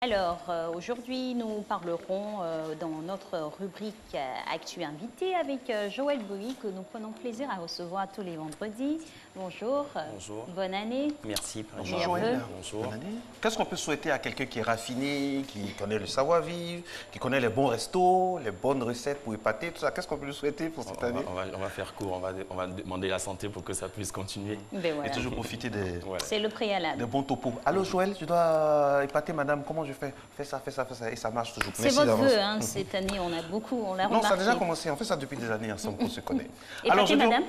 Alors, aujourd'hui, nous parlerons dans notre rubrique Actu Invité avec Joël Bowie, que nous prenons plaisir à recevoir tous les vendredis. Bonjour. Bonjour. Bonne année. Merci. Bonjour Joël. Bonjour. Bonne année. Qu'est-ce qu'on peut souhaiter à quelqu'un qui est raffiné, qui connaît le savoir-vivre, qui connaît les bons restos, les bonnes recettes pour épater, tout ça? Qu'est-ce qu'on peut lui souhaiter pour cette année? On va faire court, on va demander la santé pour que ça puisse continuer. Ben voilà. Et toujours profiter des, Voilà. C'est le préalable. des bons topos. Allô Joël, je dois épater madame, comment je fais? Fais ça, fais ça, fais ça. Et ça marche toujours. C'est Merci votre d'avance. vœu, hein, cette année, on a l'a Non, ça a remarqué. déjà commencé. On fait ça depuis des années ensemble qu'on se connaît. Épatez, madame.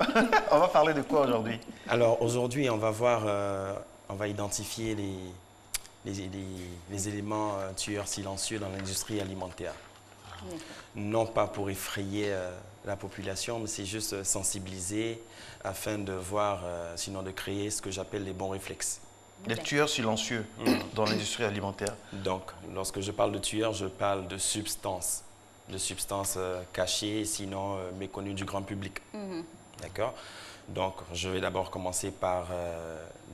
On va parler de quoi aujourd'hui? Alors aujourd'hui, on va voir, on va identifier les éléments tueurs silencieux dans l'industrie alimentaire. Non pas pour effrayer la population, mais c'est juste sensibiliser afin de voir, sinon de créer ce que j'appelle les bons réflexes. Les tueurs silencieux dans l'industrie alimentaire. Donc, lorsque je parle de tueurs, je parle de substances cachées, sinon méconnues du grand public. D'accord? Donc, je vais d'abord commencer par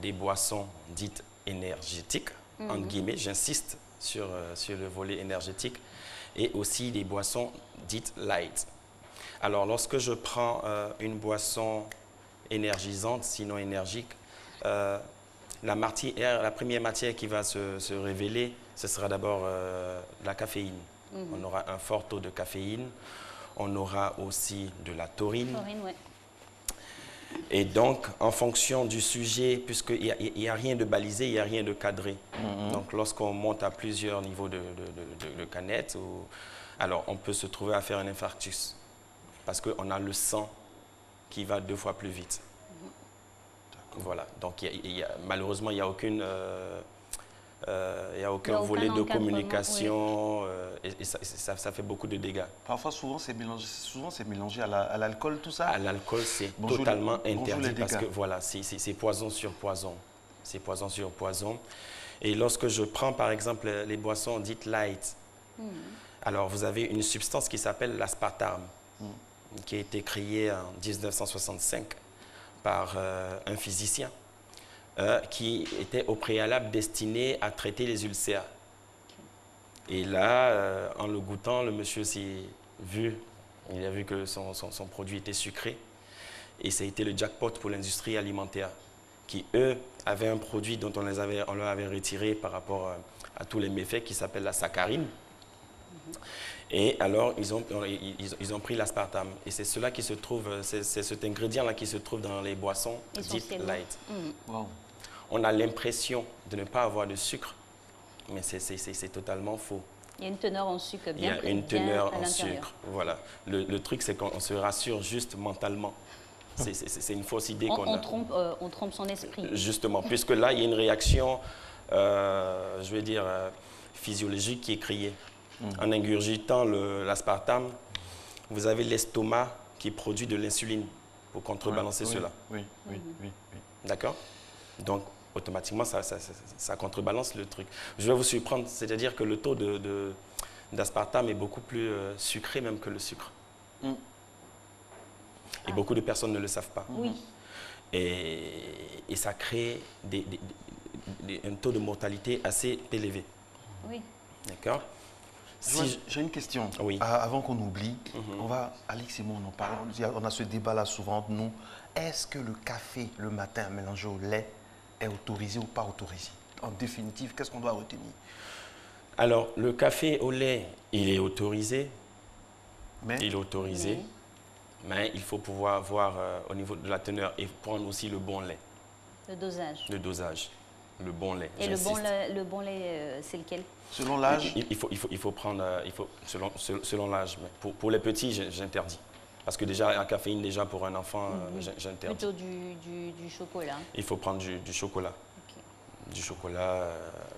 des boissons dites énergétiques, entre guillemets, j'insiste sur le volet énergétique, et aussi des boissons dites light. Alors, lorsque je prends une boisson énergisante, sinon énergique, la première matière qui va se révéler, ce sera d'abord la caféine. On aura un fort taux de caféine, on aura aussi de la taurine. Ouais. Et donc, en fonction du sujet, puisqu'il n'y a rien de balisé, il n'y a rien de cadré. Donc, lorsqu'on monte à plusieurs niveaux de canettes, alors on peut se trouver à faire un infarctus, parce qu'on a le sang qui va 2 fois plus vite. Voilà, donc malheureusement, il n'y a aucun volet de communication, oui. Et ça fait beaucoup de dégâts. Parfois, souvent, c'est mélangé à l'alcool, tout ça. À l'alcool, c'est totalement interdit parce que voilà, c'est poison sur poison. C'est poison sur poison. Et lorsque je prends, par exemple, les boissons dites light, alors vous avez une substance qui s'appelle l'aspartame, qui a été créée en 1965 par un physicien qui était au préalable destiné à traiter les ulcères. Et là, en le goûtant, le monsieur il a vu que son produit était sucré. Et ça a été le jackpot pour l'industrie alimentaire, qui, eux, avaient un produit dont on leur avait retiré par rapport à tous les méfaits, qui s'appelle la saccharine. Et alors, ils ont pris l'aspartame. Et c'est cela qui se trouve, c'est cet ingrédient-là qui se trouve dans les boissons dites light. Wow. On a l'impression de ne pas avoir de sucre, mais c'est totalement faux. Il y a une teneur en sucre bien. Il y a une teneur en sucre, voilà. Le truc, c'est qu'on se rassure juste mentalement. C'est une fausse idée qu'on a. On trompe son esprit. Justement, puisque là, il y a une réaction, je vais dire, physiologique qui est créée. En ingurgitant l'aspartame, vous avez l'estomac qui produit de l'insuline pour contrebalancer cela. Oui. D'accord? Donc, automatiquement, ça contrebalance le truc. Je vais vous surprendre, c'est-à-dire que le taux d'aspartame est beaucoup plus sucré même que le sucre. Et beaucoup de personnes ne le savent pas. Oui. Et ça crée un taux de mortalité assez élevé. Oui. D'accord? J'ai une question. Oui. Avant qu'on oublie, Alex et moi, on en parle. On a ce débat-là souvent entre nous. Est-ce que le café le matin mélangé au lait est autorisé ou pas autorisé? En définitive, qu'est-ce qu'on doit retenir? Alors, le café au lait, il est autorisé. Mais il faut pouvoir voir au niveau de la teneur et prendre aussi le bon lait. Le dosage. Le dosage. Le bon lait. Et le bon lait, c'est lequel? Selon l'âge? Il faut prendre selon l'âge. Pour les petits, j'interdis. Parce que déjà, la caféine, déjà pour un enfant, j'interdis. Plutôt du chocolat. Il faut prendre du chocolat. Okay. Du chocolat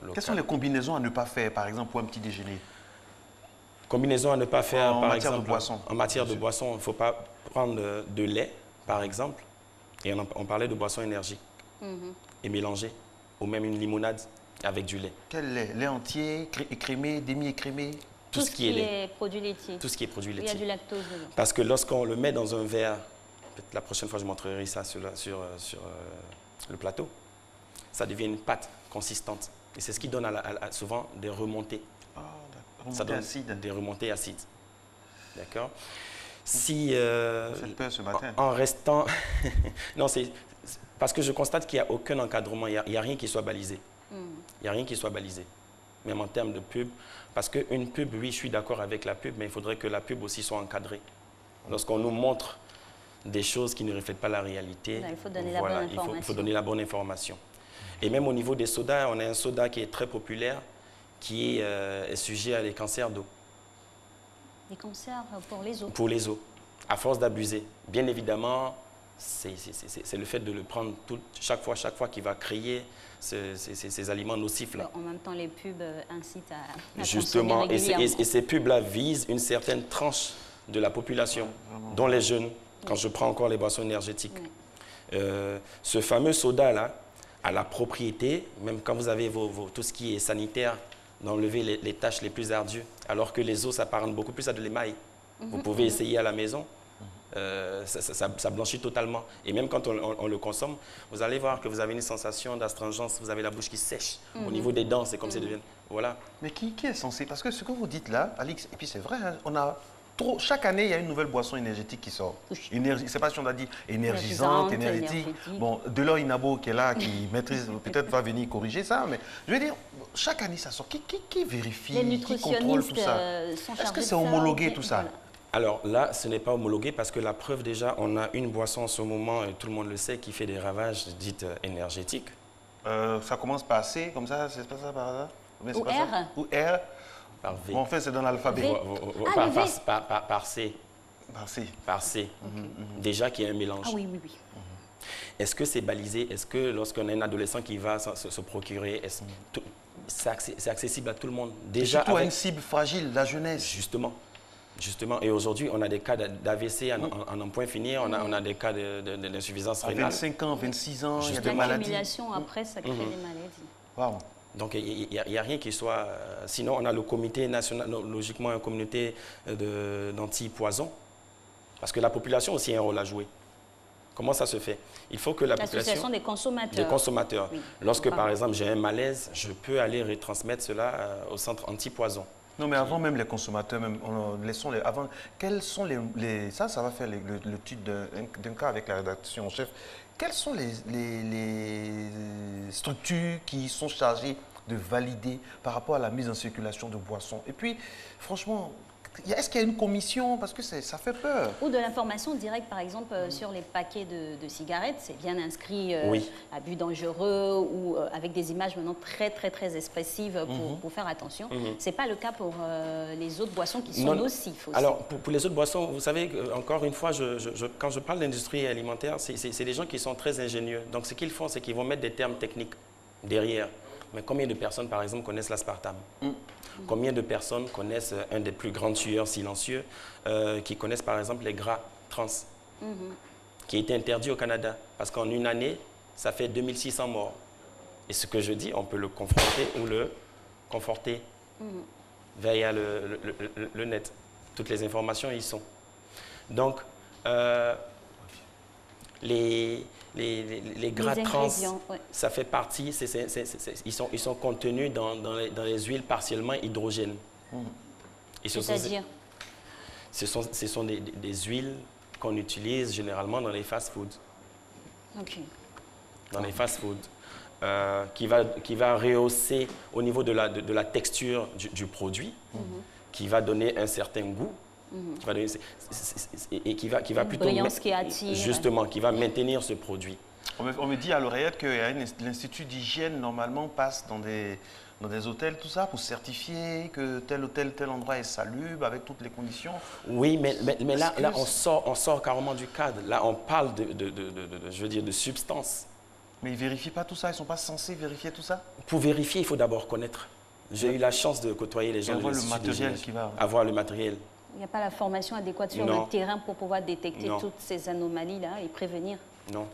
local. Quelles sont les combinaisons à ne pas faire, par exemple, pour un petit déjeuner? Combinaisons à ne pas faire, en par matière exemple. De boisson. En matière de boisson, il ne faut pas prendre de lait, par exemple. Et on parlait de boissons énergiques. Et mélanger. Ou même une limonade avec du lait. Quel lait? Lait entier, écrémé, demi-écrémé? Tout ce qui est produit laitier. Tout ce qui est produit laitier. Il y a du lactose dedans. Parce que lorsqu'on le met dans un verre, peut-être la prochaine fois je montrerai ça sur le plateau, ça devient une pâte consistante. Et c'est ce qui donne souvent des remontées. Ah, Ça donne des remontées acides. D'accord. Si, faites peur ce matin. En restant... non, c'est parce que je constate qu'il n'y a aucun encadrement, il n'y a rien qui soit balisé. Il n'y a rien qui soit balisé, même en termes de pub. Parce qu'une pub, oui, je suis d'accord avec la pub, mais il faudrait que la pub aussi soit encadrée. Lorsqu'on nous montre des choses qui ne reflètent pas la réalité, il faut donner la bonne information. Il faut donner la bonne information. Et même au niveau des sodas, on a un soda qui est très populaire, qui est sujet à des cancers d'eau. Des cancers pour les os. Pour les os, à force d'abuser. Bien évidemment, c'est le fait de le prendre chaque fois qu'il va créer ces aliments nocifs-là. En même temps, les pubs incitent à justement, consommer régulièrement. Et ces pubs-là visent une certaine tranche de la population, dont les jeunes, quand je prends encore les boissons énergétiques. Ce fameux soda-là a la propriété, même quand vous avez tout ce qui est sanitaire, d'enlever les tâches les plus ardues, alors que les os s'apparentent beaucoup plus à de l'émail. Vous pouvez essayer à la maison, ça blanchit totalement. Et même quand on le consomme, vous allez voir que vous avez une sensation d'astringence, vous avez la bouche qui sèche. Au niveau des dents, c'est comme si deviennent... Voilà. Mais qui est censé... Parce que ce que vous dites là, Alix, et puis c'est vrai, hein, on a... Chaque année, il y a une nouvelle boisson énergétique qui sort. Je ne sais pas si on a dit énergisante, énergétique. Bon, Delors Inabo qui est là, qui maîtrise, peut-être va venir corriger ça, mais je veux dire, chaque année ça sort. Qui vérifie, qui contrôle tout ça? Est-ce que c'est homologué tout ça? Alors là, ce n'est pas homologué parce que la preuve déjà, on a une boisson en ce moment, et tout le monde le sait, qui fait des ravages dites énergétiques. Ça commence par C, comme ça, c'est pas ça par hasard? Ou R. Ou R. Par V. Bon, en fait, c'est dans l'alphabet. Par C. Par C. Par C. Déjà qu'il y a un mélange. Ah oui, oui, oui. Est-ce que c'est balisé? Est-ce que lorsqu'on a un adolescent qui va se procurer, c'est accessible à tout le monde? Déjà surtout à une cible fragile, la jeunesse. Justement. Et aujourd'hui, on a des cas d'AVC en point fini, on a des cas d'insuffisance rénale. À 25 ans, 26 ans, il y a des maladies. L'accumulation après, ça crée des maladies. Wow. Donc, il n'y a rien qui soit... sinon, on a le comité national, logiquement, un comité d'anti-poison. Parce que la population aussi a un rôle à jouer. Comment ça se fait? Il faut que la population... L'association des consommateurs. Des consommateurs. Oui. Lorsque, par exemple, j'ai un malaise, je peux aller retransmettre cela au centre anti-poison. Non, mais avant même les consommateurs, même, avant, quels sont ça va faire le titre d'un cas avec la rédaction en chef. Quelles sont les structures qui sont chargées de valider par rapport à la mise en circulation de boissons? Et puis, franchement, est-ce qu'il y a une commission? Parce que ça fait peur. Ou de l'information directe, par exemple, sur les paquets de cigarettes. C'est bien inscrit abus dangereux ou avec des images maintenant très, très, très expressives pour faire attention. Ce n'est pas le cas pour les autres boissons qui sont nocifs aussi. Alors, pour les autres boissons, vous savez, encore une fois, quand je parle d'industrie alimentaire, c'est des gens qui sont très ingénieux. Donc, ce qu'ils font, c'est qu'ils vont mettre des termes techniques derrière. Mais combien de personnes, par exemple, connaissent l'aspartame? Combien de personnes connaissent un des plus grands tueurs silencieux qui connaissent, par exemple, les gras trans, qui a été interdit au Canada? Parce qu'en une année, ça fait 2600 morts. Et ce que je dis, on peut le confronter ou le conforter via le net. Toutes les informations y sont. Donc, les gras trans, ça fait partie, ils sont contenus dans les huiles partiellement hydrogènes. C'est-à-dire? Ce sont des huiles qu'on utilise généralement dans les fast-foods. Dans les fast-foods. Qui va rehausser au niveau de la texture du produit, qui va donner un certain goût. Et qui va plutôt justement qui va maintenir ce produit. On me dit à l'oreillette que l'Institut d'hygiène normalement passe dans des hôtels, tout ça, pour certifier que tel hôtel, tel endroit est salubre avec toutes les conditions. Oui, mais là on sort carrément du cadre. Là, on parle je veux dire, de substances. Mais ils ne vérifient pas tout ça, ils ne sont pas censés vérifier tout ça? Pour vérifier, il faut d'abord connaître. J'ai eu la chance de côtoyer les gens de l'Institut d'hygiène. Avoir le matériel qui va. Avoir le matériel. Il n'y a pas la formation adéquate sur le terrain pour pouvoir détecter toutes ces anomalies-là et prévenir. Non.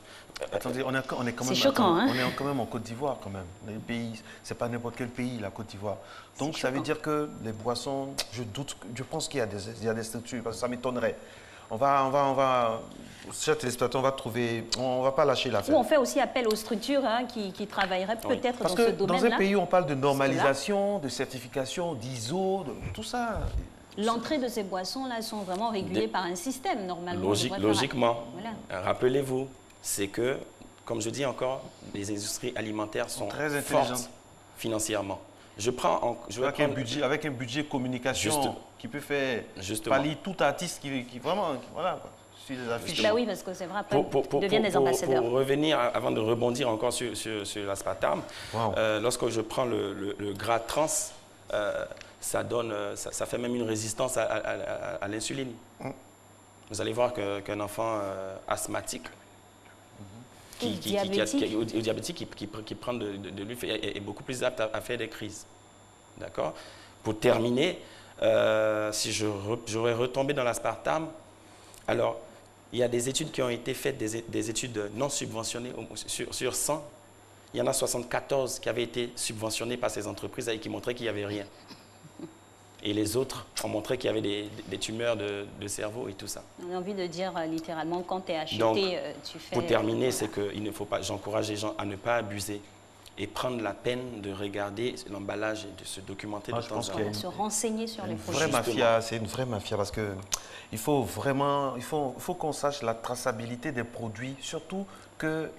Attendez, on est quand même. C'est choquant, hein? On est quand même en Côte d'Ivoire, quand même. Les pays, c'est pas n'importe quel pays, la Côte d'Ivoire. Donc ça veut dire que les boissons, je pense qu'il y a des structures, parce que ça m'étonnerait. chers téléspectateurs, on va pas lâcher l'affaire. Ou on fait aussi appel aux structures qui travailleraient peut-être dans ce domaine-là. Parce que dans un pays, on parle de normalisation, de certification, d'ISO, de tout ça. L'entrée de ces boissons-là sont vraiment régulées par un système, normalement. Logiquement. Voilà. Rappelez-vous, c'est que, comme je dis encore, les industries alimentaires sont très fortes financièrement. Avec un budget communication qui peut faire pallier tout artiste qui vraiment, voilà, sur les affiches. Bah oui, parce que c'est vrai, après, ils deviennent des ambassadeurs. Pour revenir, avant de rebondir encore sur l'aspartame, lorsque je prends le gras trans, ça fait même une résistance à l'insuline. Vous allez voir qu'un enfant asthmatique, diabétique qui prend de l'huile est beaucoup plus apte à faire des crises. D'accord? Pour terminer, si j'aurais retombé dans l'aspartame, alors il y a des études qui ont été faites, des études non subventionnées sur 100. Il y en a 74 qui avaient été subventionnés par ces entreprises et qui montraient qu'il n'y avait rien. Et les autres ont montré qu'il y avait des tumeurs de cerveau et tout ça. On a envie de dire littéralement, quand tu es acheté, donc, tu fais... Pour terminer, c'est qu'il ne faut pas, j'encourage les gens à ne pas abuser et prendre la peine de regarder l'emballage et de se documenter de temps en temps. Se renseigner sur les produits. C'est une vraie mafia parce que il faut vraiment, il faut qu'on sache la traçabilité des produits, surtout que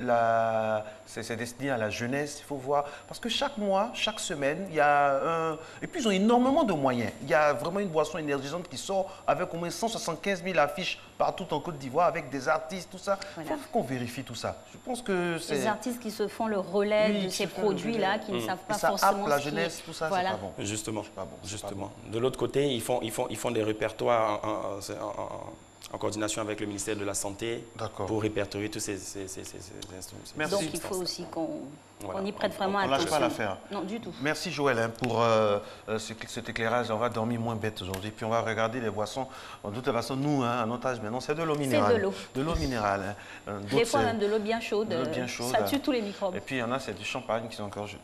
c'est destiné à la jeunesse, il faut voir. Parce que chaque mois, chaque semaine, il y a un... Et puis, ils ont énormément de moyens. Il y a vraiment une boisson énergisante qui sort avec au moins 175 000 affiches partout en Côte d'Ivoire, avec des artistes, tout ça. Il faut qu'on vérifie tout ça. Je pense que c'est... Les artistes qui se font le relais de ces produits-là, qui ne savent pas forcément la jeunesse, tout ça, c'est pas bon. Justement. De l'autre côté, ils font des répertoires en coordination avec le ministère de la Santé pour répertorier tous ces instruments. Merci. Donc il faut aussi qu'on y prête vraiment attention. On ne lâche pas l'affaire. Non, du tout. Merci Joël pour cet éclairage. On va dormir moins bête aujourd'hui. Puis on va regarder les boissons. De toute façon, nous, à notre âge maintenant, c'est de l'eau minérale. C'est de l'eau. De l'eau minérale. Des fois même de l'eau bien chaude. Ça tue tous les microbes. Et puis il y en a, c'est du champagne qui sont encore jeunes.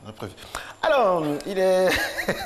Alors, il est...